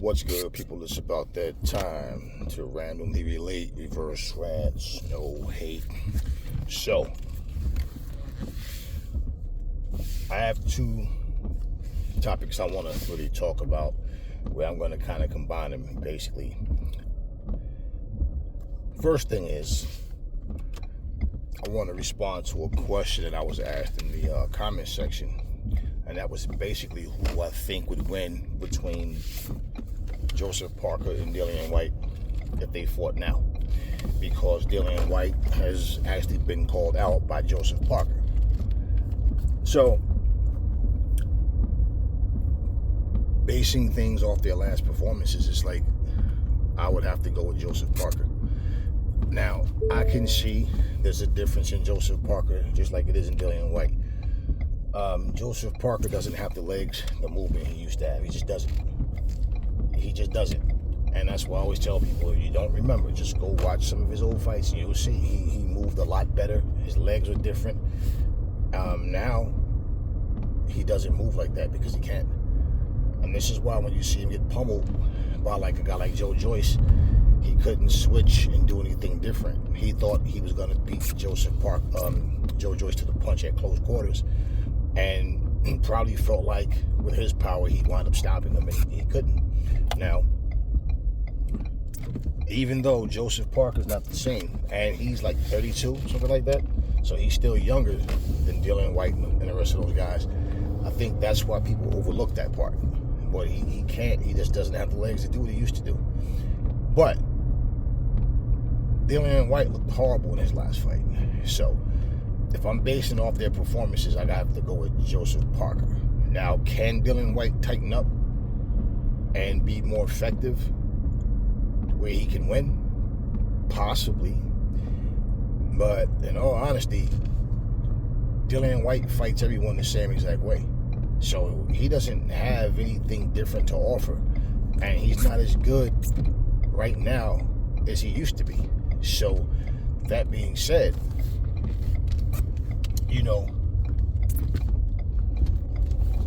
What's good, people? It's about that time to randomly relate, reverse rants, no hate. So, I have two topics I want to really talk about where I'm going to kind of combine them basically. First thing is, I want to respond to a question that I was asked in the comment section, and that was basically who I think would win between Joseph Parker and Dillian Whyte if they fought now, because Dillian Whyte has actually been called out by Joseph Parker. So, basing things off their last performances, it's like I would have to go with Joseph Parker. Now, I can see there's a difference in Joseph Parker, just like it is in Dillian Whyte. Joseph Parker doesn't have the legs, the movement he used to have. He just doesn't. And that's why I always tell people, if you don't remember, just go watch some of his old fights and you'll see he moved a lot better. His legs are different. Now, he doesn't move like that because he can't. And this is why when you see him get pummeled by like a guy like Joe Joyce, he couldn't switch and do anything different. He thought he was going to beat Joe Joyce to the punch at close quarters, and probably felt like with his power he'd wind up stopping him, and he couldn't. Now, even though Joseph Parker's not the same, and he's like 32, something like that, so he's still younger than Dillian Whyte and the rest of those guys, I think that's why people overlook that part. But he can't, he just doesn't have the legs to do what he used to do. But Dillian Whyte looked horrible in his last fight. So, if I'm basing off their performances, I have to go with Joseph Parker. Now, can Dillian Whyte tighten up and be more effective where he can win? Possibly. But in all honesty, Dillian Whyte fights everyone the same exact way. So he doesn't have anything different to offer. And he's not as good right now as he used to be. So, that being said,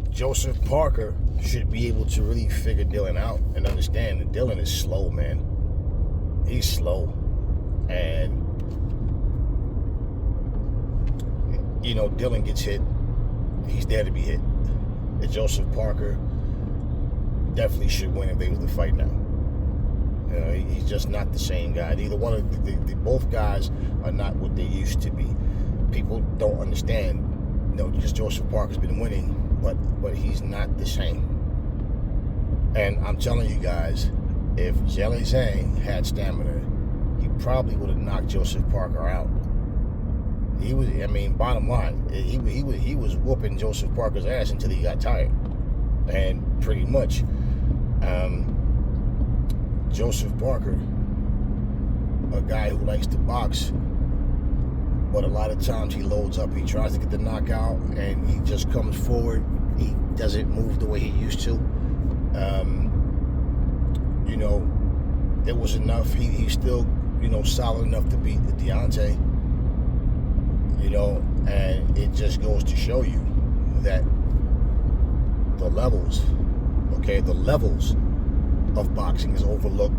Joseph Parker should be able to really figure Dillian out and understand that Dillian is slow, man. He's slow. And, Dillian gets hit. He's there to be hit. And Joseph Parker definitely should win if they was to fight now. He's just not the same guy. Neither one of both guys are not what they used to be. People don't understand. Because Joseph Parker's been winning, but he's not the same. And I'm telling you guys, if Zheli Zhang had stamina, he probably would have knocked Joseph Parker out. He was, bottom line, he was whooping Joseph Parker's ass until he got tired. And pretty much, Joseph Parker, a guy who likes to box, but a lot of times he loads up, he tries to get the knockout, and he just comes forward. He doesn't move the way he used to. It was enough. He's still, solid enough to beat the Deontay. And it just goes to show you that the levels of boxing is overlooked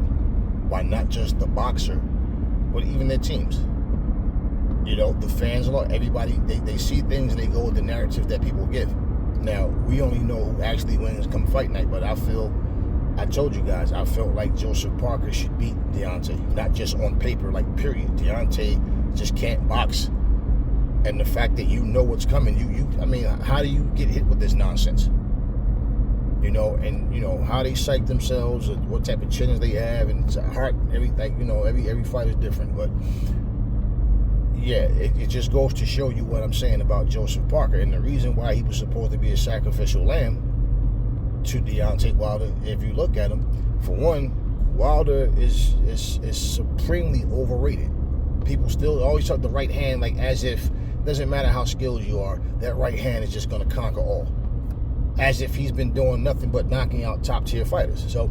by not just the boxer, but even their teams. The fans, everybody, they see things and they go with the narrative that people give. Now, we only know who actually wins come fight night, but I told you guys, I felt like Joseph Parker should beat Deontay, not just on paper, like period. Deontay just can't box. And the fact that what's coming, how do you get hit with this nonsense? And how they psych themselves, or what type of chins they have, and heart, everything. Every fight is different, but yeah, it just goes to show you what I'm saying about Joseph Parker, and the reason why he was supposed to be a sacrificial lamb to Deontay Wilder. If you look at him, for one, Wilder is supremely overrated. People still always talk the right hand like as if doesn't matter how skilled you are, that right hand is just going to conquer all. As if he's been doing nothing but knocking out top tier fighters. So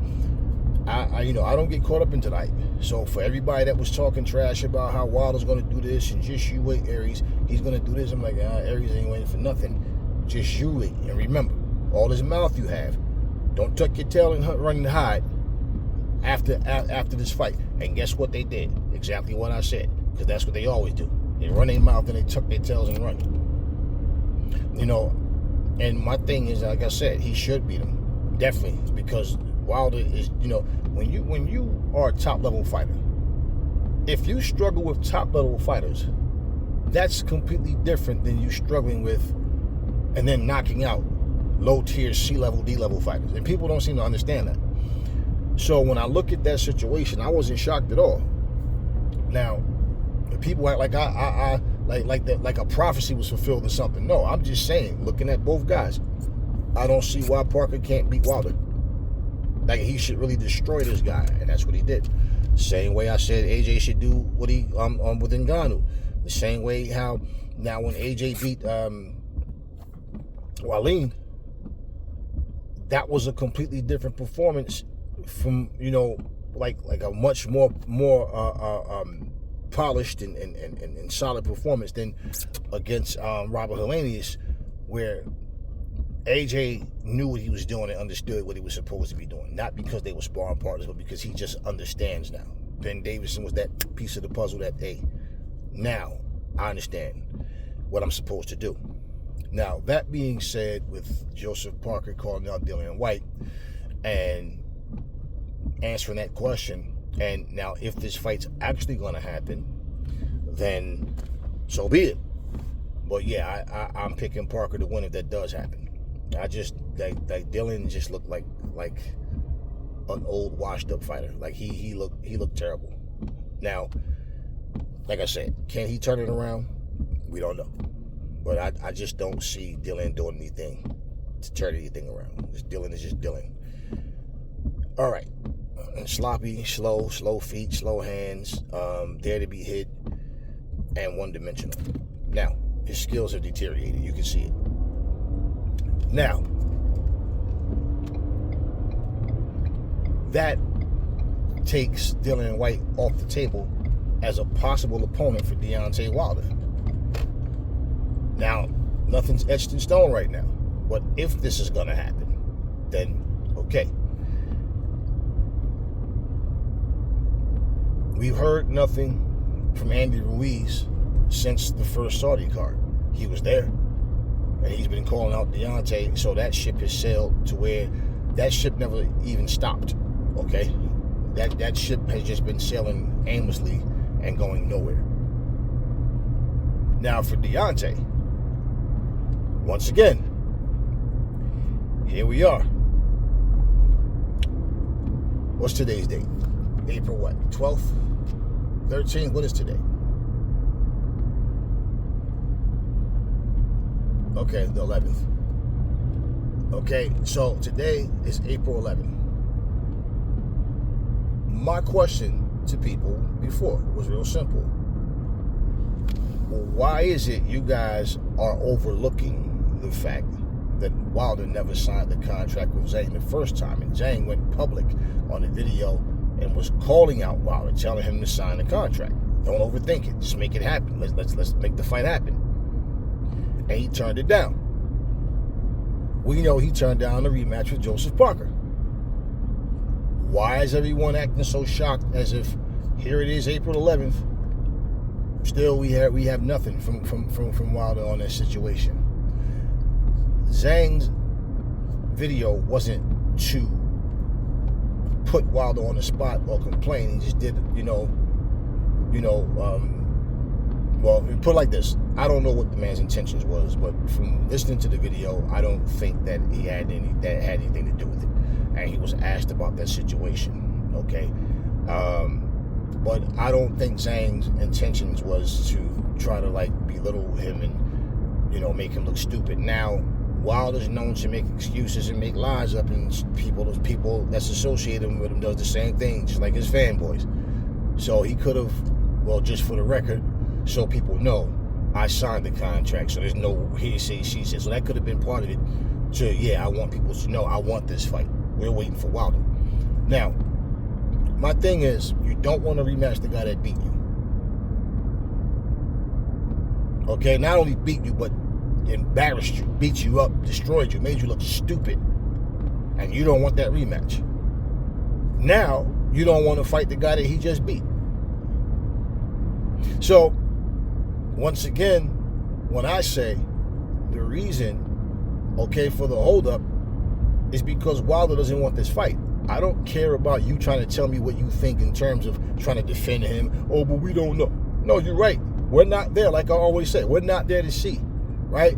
I don't get caught up into that. So for everybody that was talking trash about how Wilder's going to do this and just you wait, Aries, he's going to do this, I'm like, Aries ain't waiting for nothing. Just you wait. And remember, all this mouth you have, Don't tuck your tail and run and hide after this fight. And guess what they did? Exactly what I said, because that's what they always do. They run their mouth and they tuck their tails and run. You know, and my thing is, like I said, he should beat him, definitely, because Wilder is, you know, when you are a top level fighter, if you struggle with top level fighters, that's completely different than you struggling with and then knocking out low tier C level, D level fighters, and people don't seem to understand that. So when I look at that situation, I wasn't shocked at all. Now, people act like like a prophecy was fulfilled or something. No, I'm just saying, looking at both guys, I don't see why Parker can't beat Wilder. Like, he should really destroy this guy, and that's what he did. Same way I said AJ should do what he with Ngannou. The same way how now when AJ beat Whyte, that was a completely different performance from, you know, like a much more polished and solid performance than against Robert Helenius, where AJ knew what he was doing and understood what he was supposed to be doing. Not because they were sparring partners, but because he just understands now. Ben Davison was that piece of the puzzle that, hey, now I understand what I'm supposed to do. Now, that being said, with Joseph Parker calling out Dillian Whyte and answering that question, and now if this fight's actually going to happen, then so be it. But yeah, I'm picking Parker to win if that does happen. I just like Dillian just looked like an old washed up fighter. Like he looked terrible. Now, like I said, can he turn it around? We don't know. But I just don't see Dillian doing anything to turn anything around. Dillian is just Dillian. All right. Sloppy, slow feet, slow hands, dare to be hit, and one-dimensional. Now, his skills have deteriorated. You can see it. Now, that takes Dillian Whyte off the table as a possible opponent for Deontay Wilder. Now, nothing's etched in stone right now. But if this is going to happen, then okay. We've heard nothing from Andy Ruiz since the first Saudi card. He was there, and he's been calling out Deontay, so that ship has sailed to where that ship never even stopped, okay? That ship has just been sailing aimlessly and going nowhere. Now for Deontay, once again, here we are. What's today's date? April what? 12th? 13th? What is today? Okay, the 11th. Okay, so today is April 11th. My question to people before was real simple. Why is it you guys are overlooking the fact that Wilder never signed the contract with Zhang the first time, and Zhang went public on the video and was calling out Wilder, telling him to sign the contract? Don't overthink it. Just make it happen. Let's make the fight happen. And he turned it down. We know he turned down the rematch with Joseph Parker. Why is everyone acting so shocked as if here it is, April 11th? Still, we have nothing from Wilder on that situation. Zhang's video wasn't to put Wilder on the spot or complain. He just did, well, put it like this. I don't know what the man's intentions was, but from listening to the video, I don't think that he had anything to do with it. And he was asked about that situation, okay? But I don't think Zhang's intentions was to try to belittle him and, make him look stupid. Now, Wilder's known to make excuses and make lies up, and those people that's associated with him does the same thing, just like his fanboys. So he could have, well, just for the record, so people know, I signed the contract, so there's no he say, she said. So that could have been part of it. I want people to know I want this fight. We're waiting for Wilder. Now, my thing is, you don't want to rematch the guy that beat you. Okay, not only beat you, but embarrassed you, beat you up, destroyed you, made you look stupid. And you don't want that rematch. Now, you don't want to fight the guy that he just beat. So, once again, when I say the reason, okay, for the holdup is because Wilder doesn't want this fight. I don't care about you trying to tell me what you think in terms of trying to defend him. Oh, but we don't know. No, you're right. We're not there, like I always say. We're not there to see, right?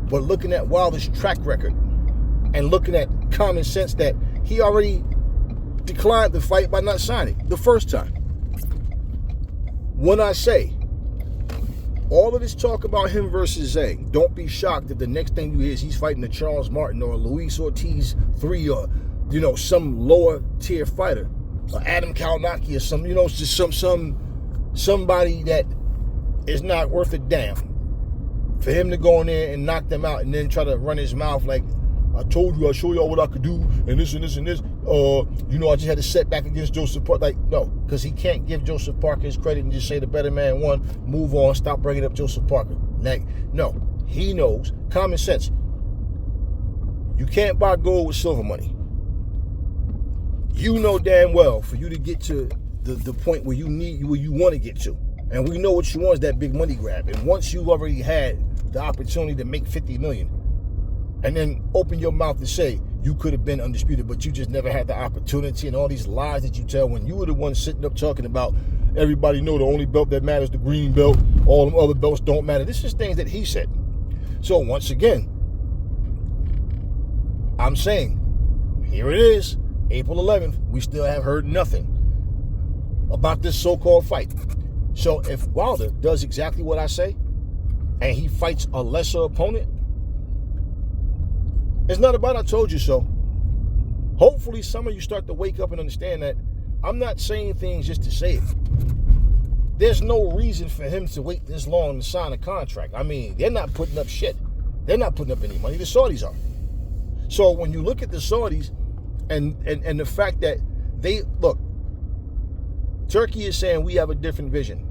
But looking at Wilder's track record and looking at common sense that he already declined the fight by not signing the first time. When I say all of this talk about him versus Zhang, don't be shocked if the next thing you hear is he's fighting a Charles Martin or a Luis Ortiz 3 or, some lower tier fighter, or Adam Kalnaki or some, just somebody that is not worth a damn. For him to go in there and knock them out and then try to run his mouth like, I told you, I'll show y'all what I could do, and this and this and this. I just had a setback against Joseph Parker. Like, no, because he can't give Joseph Parker his credit and just say the better man won, move on, stop bringing up Joseph Parker. Like, no, he knows, common sense. You can't buy gold with silver money. You know damn well for you to get to the point where you want to get to. And we know what you want is that big money grab. And once you've already had the opportunity to make $50 million, and then open your mouth to say you could have been undisputed, but you just never had the opportunity, and all these lies that you tell when you were the one sitting up talking about everybody know the only belt that matters, the green belt, all them other belts don't matter. This is things that he said. So once again, I'm saying, here it is, April 11th, we still have heard nothing about this so-called fight. So if Wilder does exactly what I say, and he fights a lesser opponent, it's not about I told you so. Hopefully some of you start to wake up and understand that I'm not saying things just to say it. There's no reason for him to wait this long to sign a contract. I mean, they're not putting up shit. They're not putting up any money. The Saudis are. So when you look at the Saudis and the fact that look, Turkey is saying we have a different vision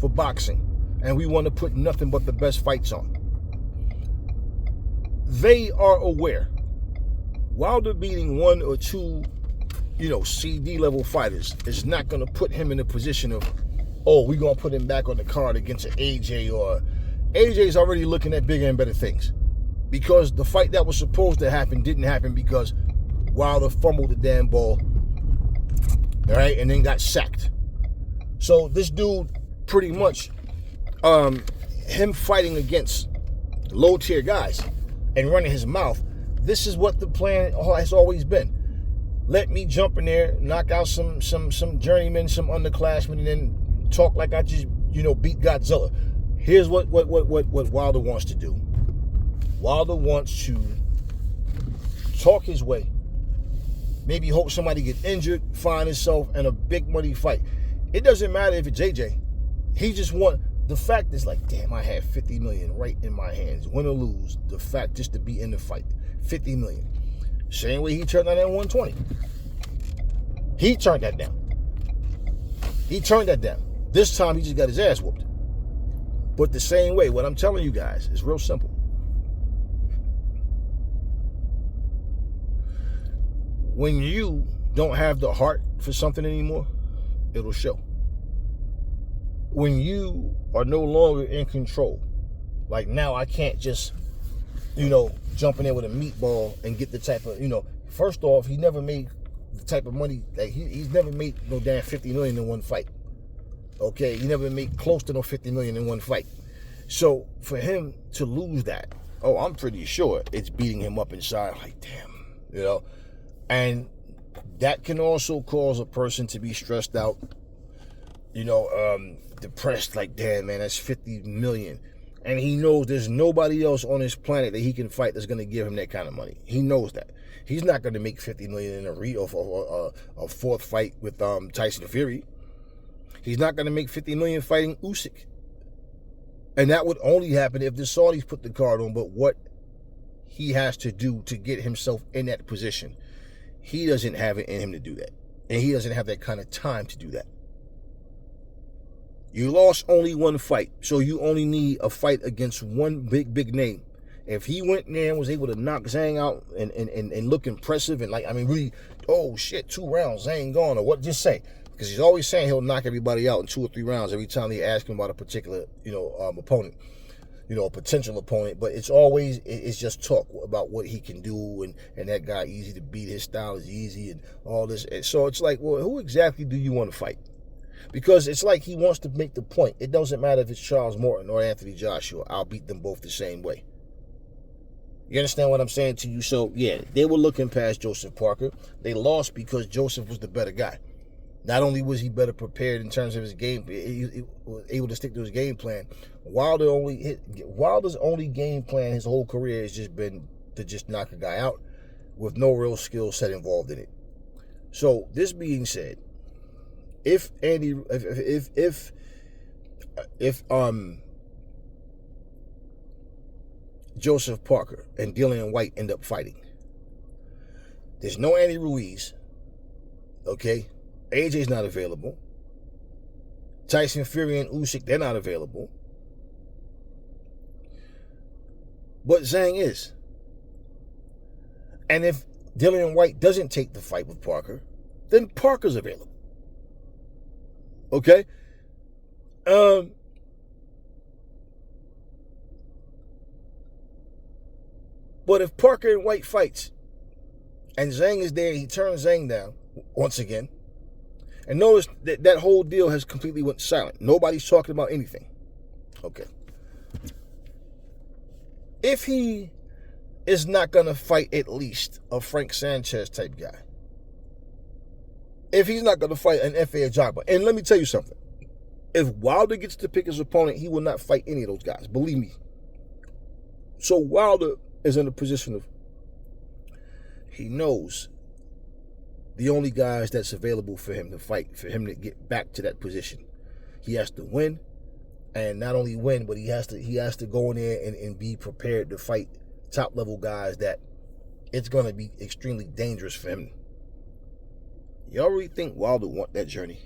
for boxing and we want to put nothing but the best fights on. They are aware Wilder beating one or two, CD level fighters is not going to put him in a position of, we're going to put him back on the card against an AJ, or AJ's already looking at bigger and better things. Because the fight that was supposed to happen didn't happen because Wilder fumbled the damn ball, all right, and then got sacked. So this dude, pretty much, him fighting against low tier guys and running his mouth, this is what the plan has always been. Let me jump in there, knock out some journeymen, some underclassmen, and then talk like I just, beat Godzilla. Here's what Wilder wants to do. Wilder wants to talk his way. Maybe hope somebody gets injured, find himself in a big money fight. It doesn't matter if it's JJ. He just the fact is like, damn, I had $50 million right in my hands. Win or lose, the fact just to be in the fight. $50 million. Same way he turned down that 120. He turned that down. This time he just got his ass whooped. But the same way, what I'm telling you guys is real simple. When you don't have the heart for something anymore, it'll show. When you are no longer in control, like now I can't just, jump in there with a meatball and get the type of, first off, he never made the type of money, like he's never made no damn 50 million in one fight. Okay, he never made close to no 50 million in one fight. So for him to lose that, I'm pretty sure it's beating him up inside, like damn, and that can also cause a person to be stressed out, depressed, like, damn, man, that's 50 million. And he knows there's nobody else on this planet that he can fight that's going to give him that kind of money. He knows that. He's not going to make 50 million in a fourth fight with Tyson Fury. He's not going to make 50 million fighting Usyk. And that would only happen if the Saudis put the card on. But what he has to do to get himself in that position, he doesn't have it in him to do that. And he doesn't have that kind of time to do that. You lost only one fight, so you only need a fight against one big name. If he went in there and was able to knock Zhang out and look impressive and like, I mean, really, oh shit, 2 rounds, Zhang gone, or what, just say. Because he's always saying he'll knock everybody out in 2 or 3 rounds every time they ask him about a particular, opponent, a potential opponent. But it's always, it's just talk about what he can do and that guy easy to beat, his style is easy and all this. And so it's like, well, who exactly do you want to fight? Because it's like he wants to make the point. It doesn't matter if it's Charles Morton or Anthony Joshua. I'll beat them both the same way. You understand what I'm saying to you? So, yeah, they were looking past Joseph Parker. They lost because Joseph was the better guy. Not only was he better prepared in terms of his game, he was able to stick to his game plan. Wilder's only game plan his whole career has just been to just knock a guy out with no real skill set involved in it. So, this being said, if Joseph Parker and Dillian Whyte end up fighting, there's no Andy Ruiz, okay? AJ's not available. Tyson Fury and Usyk, they're not available. But Zhang is. And if Dillian Whyte doesn't take the fight with Parker, then Parker's available. Okay? But if Parker and Whyte fights, and Zhang is there, he turns Zhang down once again. And notice that whole deal has completely went silent. Nobody's talking about anything. Okay. If he is not going to fight at least a Frank Sanchez type guy, if he's not going to fight an F.A. Ajagba, and let me tell you something. If Wilder gets to pick his opponent, he will not fight any of those guys. Believe me. So Wilder is in a position of, he knows the only guys that's available for him to fight, for him to get back to that position. He has to win, and not only win, but he has to go in there and be prepared to fight top level guys that it's going to be extremely dangerous for him. Y'all really think Wilder want that journey?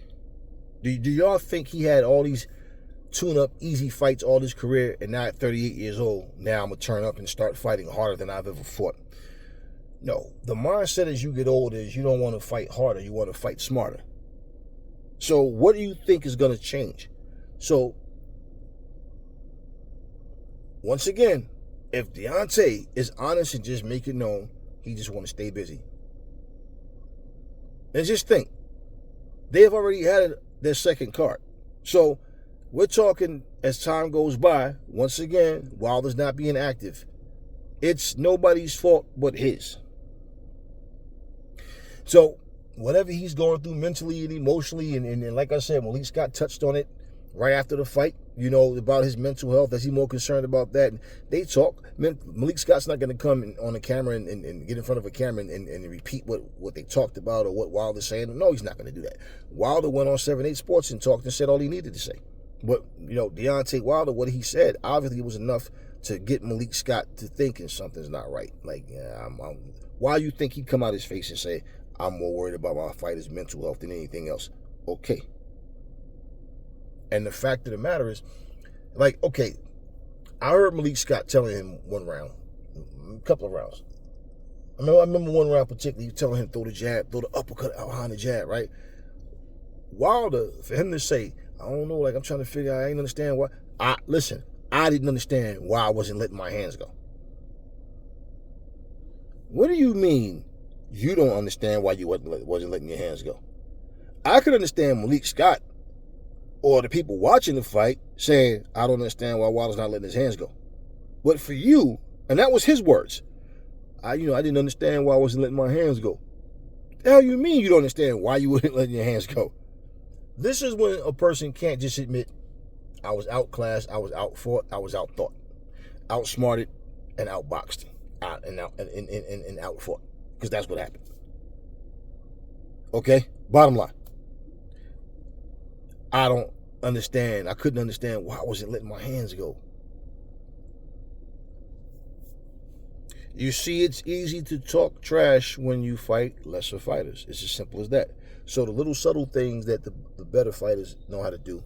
Do y'all think he had all these tune-up, easy fights all his career, and now at 38 years old, now I'm going to turn up and start fighting harder than I've ever fought? No. The mindset as you get older is you don't want to fight harder, you want to fight smarter. So what do you think is going to change? So, once again, if Deontay is honest and just make it known, he just want to stay busy. And just think, they've already had their second card. So, we're talking as time goes by, once again, Wilder's not being active. It's nobody's fault but his. So, whatever he's going through mentally and emotionally, and like I said, Malik Scott touched on it right after the fight, about his mental health. Is he more concerned about that? And they talk. Malik Scott's not going to come on the camera and get in front of a camera and repeat what they talked about or what Wilder's saying. No, he's not going to do that. Wilder went on 7-8 Sports and talked and said all he needed to say. But, Deontay Wilder, what he said, obviously was enough to get Malik Scott to thinking something's not right. Like, why you think he'd come out his face and say, I'm more worried about my fighter's mental health than anything else? Okay. And the fact of the matter is, like, okay, I heard Malik Scott telling him one round, a couple of rounds. I remember one round particularly, telling him throw the jab, throw the uppercut out behind the jab, right? Wilder, for him to say, I don't know, like, I'm trying to figure out, I ain't understand why. I didn't understand why I wasn't letting my hands go. What do you mean you don't understand why you wasn't letting your hands go? I could understand Malik Scott or the people watching the fight saying, I don't understand why Wilder's not letting his hands go. But for you, and that was his words, I didn't understand why I wasn't letting my hands go. The hell you mean you don't understand why you wouldn't let your hands go? This is when a person can't just admit, I was outclassed, I was outfought, I was outthought, outsmarted, and outboxed, and outfought. Because that's what happened. Okay? Bottom line. I couldn't understand why I wasn't letting my hands go. You see, it's easy to talk trash when you fight lesser fighters. It's as simple as that. So the little subtle things that the better fighters know how to do,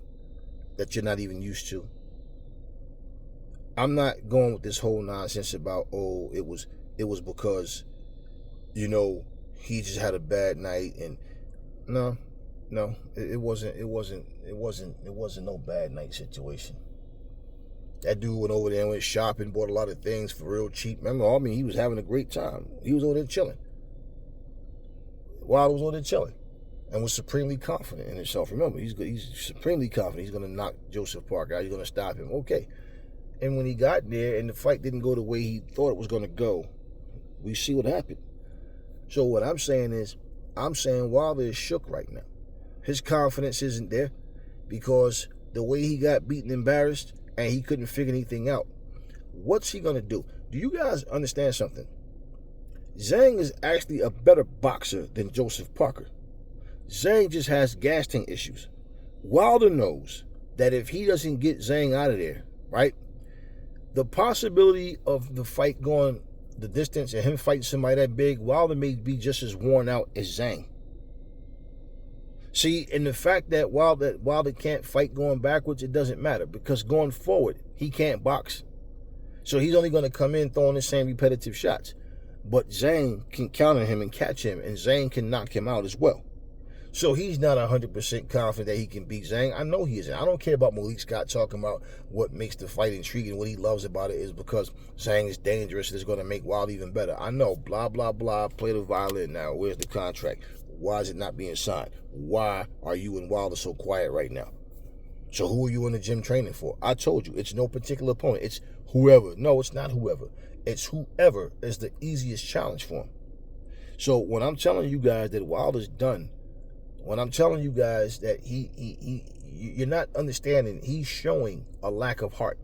that you're not even used to, I'm not going with this whole nonsense about, oh, it was because, you know, he just had a bad night. And no, it wasn't no bad night situation. That dude went over there and went shopping, bought a lot of things for real cheap. Remember, I mean, he was having a great time. He was over there chilling. Wilder was over there chilling and was supremely confident in himself. Remember, he's supremely confident he's going to knock Joseph Parker out. He's going to stop him. Okay. And when he got there and the fight didn't go the way he thought it was going to go, we see what happened. So what I'm saying is, Wilder is shook right now. His confidence isn't there because the way he got beaten, embarrassed, and he couldn't figure anything out. What's he going to do? Do you guys understand something? Zhang is actually a better boxer than Joseph Parker. Zhang just has gas tank issues. Wilder knows that if he doesn't get Zhang out of there, right, the possibility of the fight going the distance and him fighting somebody that big, Wilder may be just as worn out as Zhang. See, and the fact that Wilder can't fight going backwards, it doesn't matter because going forward, he can't box. So he's only going to come in throwing the same repetitive shots. But Zhang can counter him and catch him, and Zhang can knock him out as well. So he's not 100% confident that he can beat Zhang. I know he isn't. I don't care about Malik Scott talking about what makes the fight intriguing. What he loves about it is because Zhang is dangerous and it's going to make Wilder even better. I know, blah, blah, blah, play the violin now. Where's the contract? Why is it not being signed? Why are you and Wilder so quiet right now? So who are you in the gym training for? I told you, it's no particular opponent. It's whoever. No, it's not whoever. It's whoever is the easiest challenge for him. So when I'm telling you guys that Wilder's done, when I'm telling you guys that you're not understanding, he's showing a lack of heart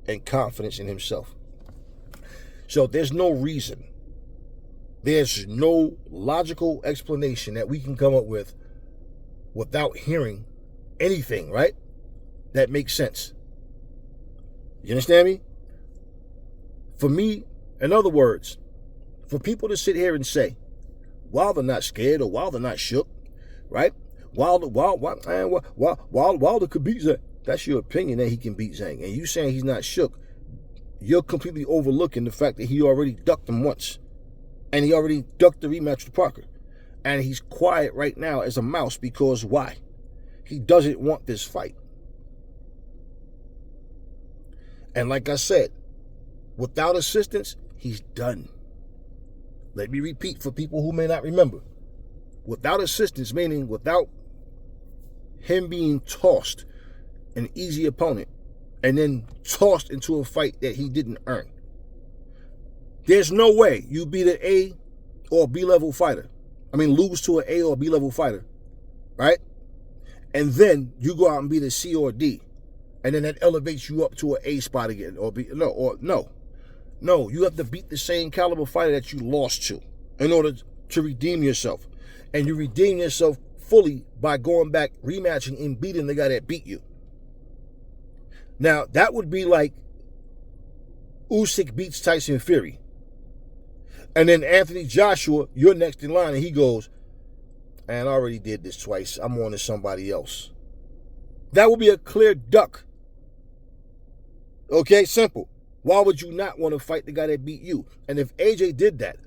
and confidence in himself. So there's no reason, there's no logical explanation that we can come up with without hearing anything, right? That makes sense. You understand me? For me, in other words, for people to sit here and say, Wilder not scared or Wilder not shook, right? Wilder could beat Zhang. That's your opinion that he can beat Zhang. And you saying he's not shook, you're completely overlooking the fact that he already ducked him once. And he already ducked the rematch with Parker. And he's quiet right now as a mouse because why? He doesn't want this fight. And like I said, without assistance, he's done. Let me repeat for people who may not remember. Without assistance, meaning without him being tossed, an easy opponent, and then tossed into a fight that he didn't earn. There's no way you beat an A or B level fighter. I mean, lose to an A or B level fighter, right? And then you go out and beat a C or a D, and then that elevates you up to an A spot again, or B. No, you have to beat the same caliber fighter that you lost to in order to redeem yourself. And you redeem yourself fully by going back, rematching, and beating the guy that beat you. Now, that would be like Usyk beats Tyson Fury. And then Anthony Joshua, you're next in line, and he goes, and I already did this twice. I'm on to somebody else. That would be a clear duck. Okay, simple. Why would you not want to fight the guy that beat you? And if AJ did that,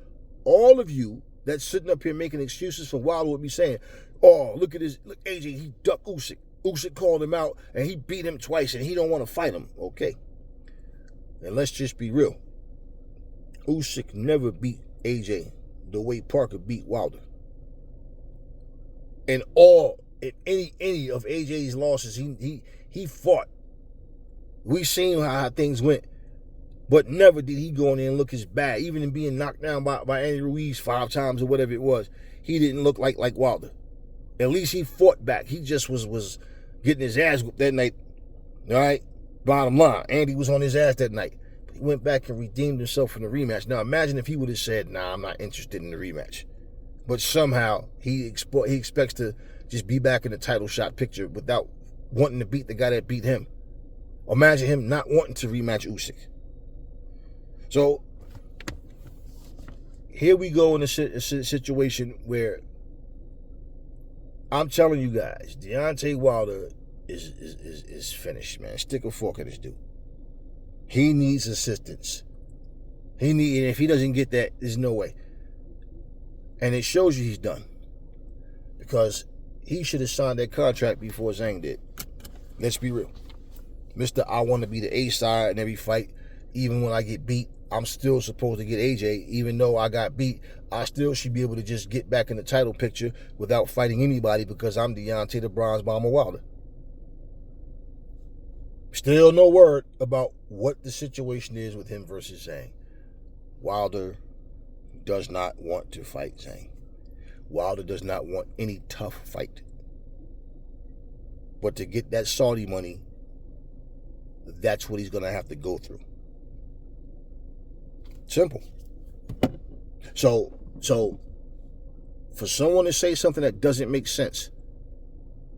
all of you that's sitting up here making excuses for Wilder would be saying, oh, look at this, look, AJ, he ducked Usyk. Usyk called him out, and he beat him twice, and he don't want to fight him. Okay. And let's just be real. Usyk never beat AJ the way Parker beat Wilder. In any of AJ's losses, he fought. We seen how things went. But never did he go in there and look as bad. Even in being knocked down by Andy Ruiz 5 times or whatever it was, he didn't look like Wilder. At least he fought back. He just was getting his ass whooped that night. All right? Bottom line, Andy was on his ass that night. But he went back and redeemed himself in the rematch. Now imagine if he would have said, nah, I'm not interested in the rematch. But somehow he expects to just be back in the title shot picture without wanting to beat the guy that beat him. Imagine him not wanting to rematch Usyk. So, here we go in a situation where I'm telling you guys, Deontay Wilder is finished, man. Stick a fork in this dude. He needs assistance. If he doesn't get that, there's no way. And it shows you he's done. Because he should have signed that contract before Zhang did. Let's be real. Mr. I want to be the A side in every fight. Even when I get beat, I'm still supposed to get AJ. Even though I got beat, I still should be able to just get back in the title picture without fighting anybody because I'm Deontay the Bronze Bomber Wilder. Still no word about what the situation is with him versus Zhang. Wilder does not want to fight Zhang. Wilder does not want any tough fight. But to get that Saudi money, that's what he's going to have to go through. Simple. So for someone to say something that doesn't make sense,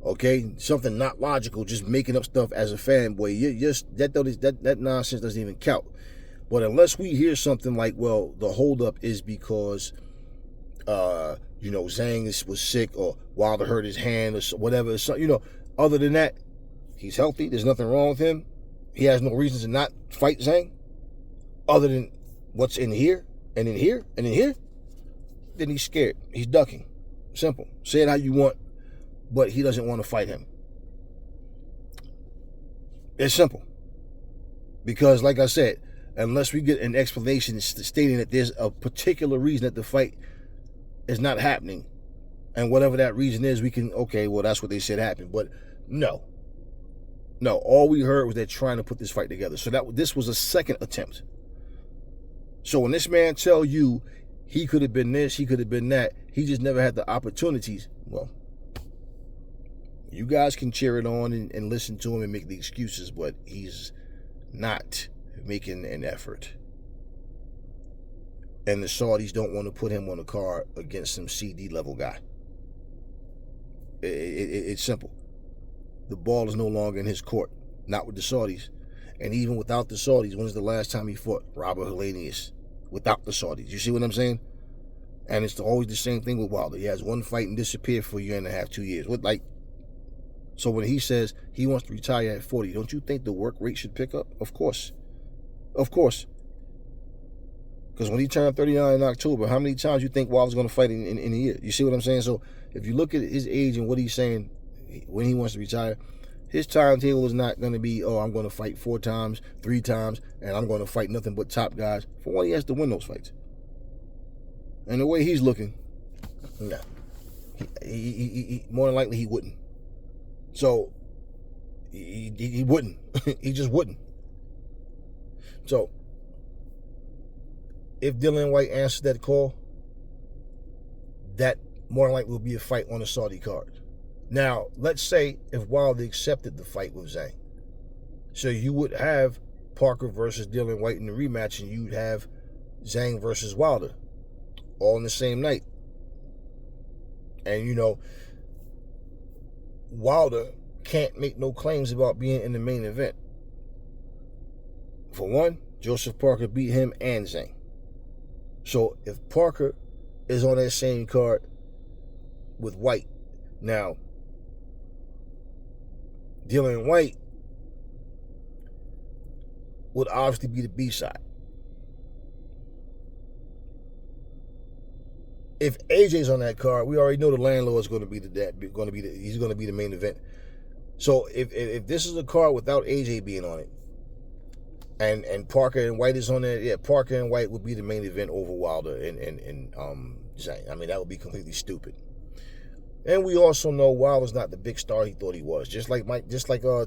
okay, something not logical, just making up stuff as a fanboy, that nonsense doesn't even count. But unless we hear something like, well, the holdup is because, Zhang was sick or Wilder hurt his hand or whatever, other than that, he's healthy. There's nothing wrong with him. He has no reason to not fight Zhang other than what's in here and in here and in here. Then he's scared. He's ducking. Simple. Say it how you want, but he doesn't want to fight him. It's simple. Because, like I said, unless we get an explanation stating that there's a particular reason that the fight is not happening, and whatever that reason is, we can, okay, well, that's what they said happened. But no, all we heard was they're trying to put this fight together. So this was a second attempt. So when this man tell you he could have been this, he could have been that, he just never had the opportunities, well, you guys can cheer it on and listen to him and make the excuses, but he's not making an effort. And the Saudis don't want to put him on a card against some CD level guy. It's simple. The ball is no longer in his court, not with the Saudis. And even without the Saudis, when was the last time he fought Robert Helenius without the Saudis? You see what I'm saying? And it's always the same thing with Wilder. He has one fight and disappeared for a year and a half, 2 years. So when he says he wants to retire at 40, don't you think the work rate should pick up? Of course. Of course. Because when he turned 39 in October, how many times you think Wilder's going to fight in a year? You see what I'm saying? So if you look at his age and what he's saying when he wants to retire, his timetable is not going to be, I'm going to fight 4 times, 3 times, and I'm going to fight nothing but top guys. For one, he has to win those fights. And the way he's looking, nah, he more than likely he wouldn't. So he wouldn't. He just wouldn't. So if Dillian Whyte answers that call, that more than likely will be a fight on the Saudi card. Now, let's say if Wilder accepted the fight with Zhang. So you would have Parker versus Dillian Whyte in the rematch, and you'd have Zhang versus Wilder all in the same night. And, Wilder can't make no claims about being in the main event. For one, Joseph Parker beat him and Zhang. So if Parker is on that same card with Whyte, now Dillian Whyte would obviously be the B side. If AJ's on that card, we already know the landlord is going to be he's going to be the main event. So if this is a card without AJ being on it, and Parker and Whyte is on there, yeah, Parker and Whyte would be the main event over Wilder and Zhang. I mean, that would be completely stupid. And we also know Wilder's not the big star he thought he was. Just like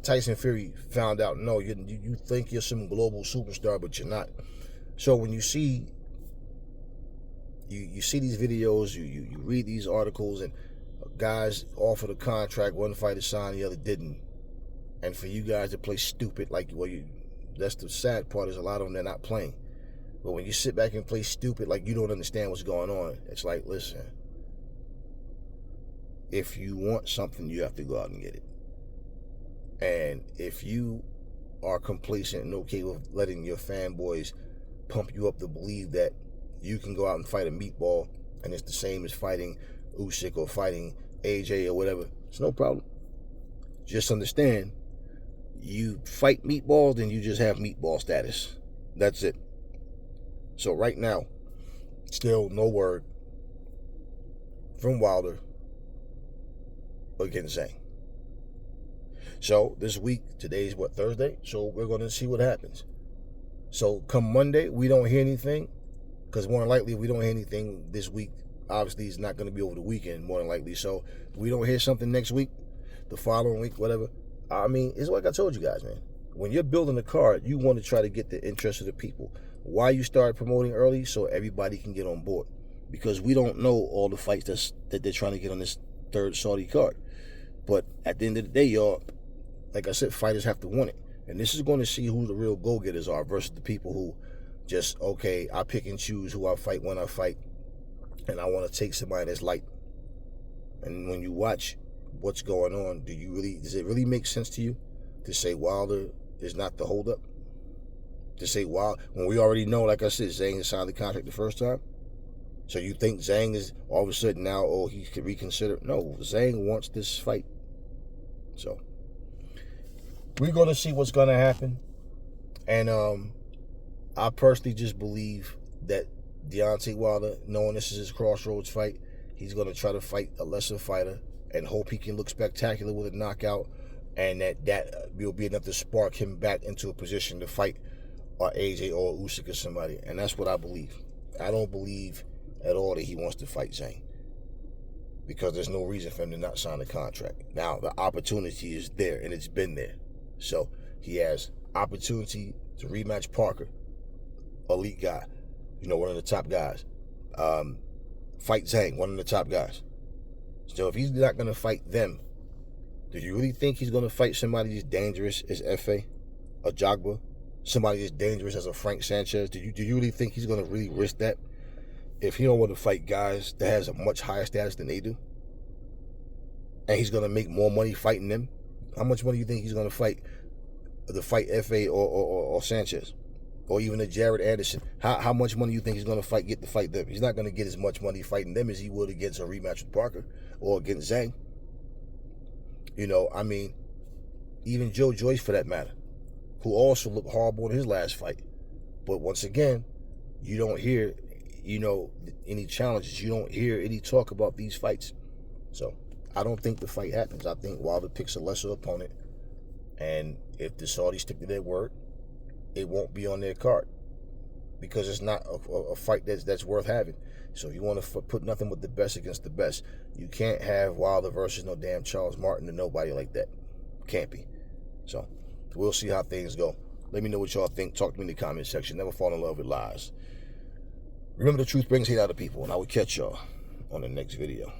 Tyson Fury found out, no, you think you're some global superstar, but you're not. So when you see these videos, you read these articles, and guys offered a contract, one fighter signed, the other didn't. And for you guys to play stupid, that's the sad part, is a lot of them, they're not playing. But when you sit back and play stupid like you don't understand what's going on, it's like, listen, if you want something, you have to go out and get it. And if you are complacent and okay with letting your fanboys pump you up to believe that you can go out and fight a meatball and it's the same as fighting Usyk or fighting AJ or whatever, it's no problem. Just understand, You fight meatballs, then you just have meatball status. That's it. So right now, still no word from Wilder against Zhang. So this week, today's what, Thursday? So we're going to see what happens. So come Monday, we don't hear anything, because more than likely, if we don't hear anything this week, obviously it's not going to be over the weekend, more than likely. So if we don't hear something next week, the following week, whatever, I mean, it's like I told you guys, man. When you're building a card, you want to try to get the interest of the people. Why you start promoting early? So everybody can get on board. Because we don't know all the fights that they're trying to get on this third Saudi card. But at the end of the day, y'all, like I said, fighters have to want it. And this is going to see who the real go-getters are versus the people who just, okay, I pick and choose who I fight when I fight, and I want to take somebody that's light. And when you watch what's going on, does it really make sense to you to say Wilder is not the holdup? To say Wilder, when we already know, like I said, Zhang signed the contract the first time? So you think Zhang is all of a sudden now, oh, he could reconsider? No, Zhang wants this fight. So we're going to see what's going to happen. And I personally just believe that Deontay Wilder, knowing this is his crossroads fight, he's going to try to fight a lesser fighter and hope he can look spectacular with a knockout, and that will be enough to spark him back into a position to fight or AJ or Usyk or somebody. And that's what I believe. I don't believe at all that he wants to fight Zhang, because there's no reason for him to not sign the contract. Now, the opportunity is there, and it's been there. So he has opportunity to rematch Parker, elite guy, one of the top guys. Fight Zhang, one of the top guys. So if he's not going to fight them, do you really think he's going to fight somebody as dangerous as F.A., a Jogba, somebody as dangerous as a Frank Sanchez? Do you really think he's going to really risk that if he don't want to fight guys that has a much higher status than they do? And he's going to make more money fighting them? How much money do you think he's going to fight F.A. or Sanchez? Or even a Jared Anderson? How much money do you think he's going to get to fight them? He's not going to get as much money fighting them as he would against a rematch with Parker or against Zhang. I mean, even Joe Joyce, for that matter, who also looked horrible in his last fight. But once again, you don't hear, any challenges. You don't hear any talk about these fights. So I don't think the fight happens. I think Wilder picks a lesser opponent, and if the Saudis stick to their word, it won't be on their card, because it's not a fight that's worth having. So if you want to put nothing but the best against the best, you can't have Wilder versus no damn Charles Martin or nobody like that. Can't be. So we'll see how things go. Let me know what y'all think. Talk to me in the comment section. Never fall in love with lies. Remember, the truth brings hate out of people, and I will catch y'all on the next video.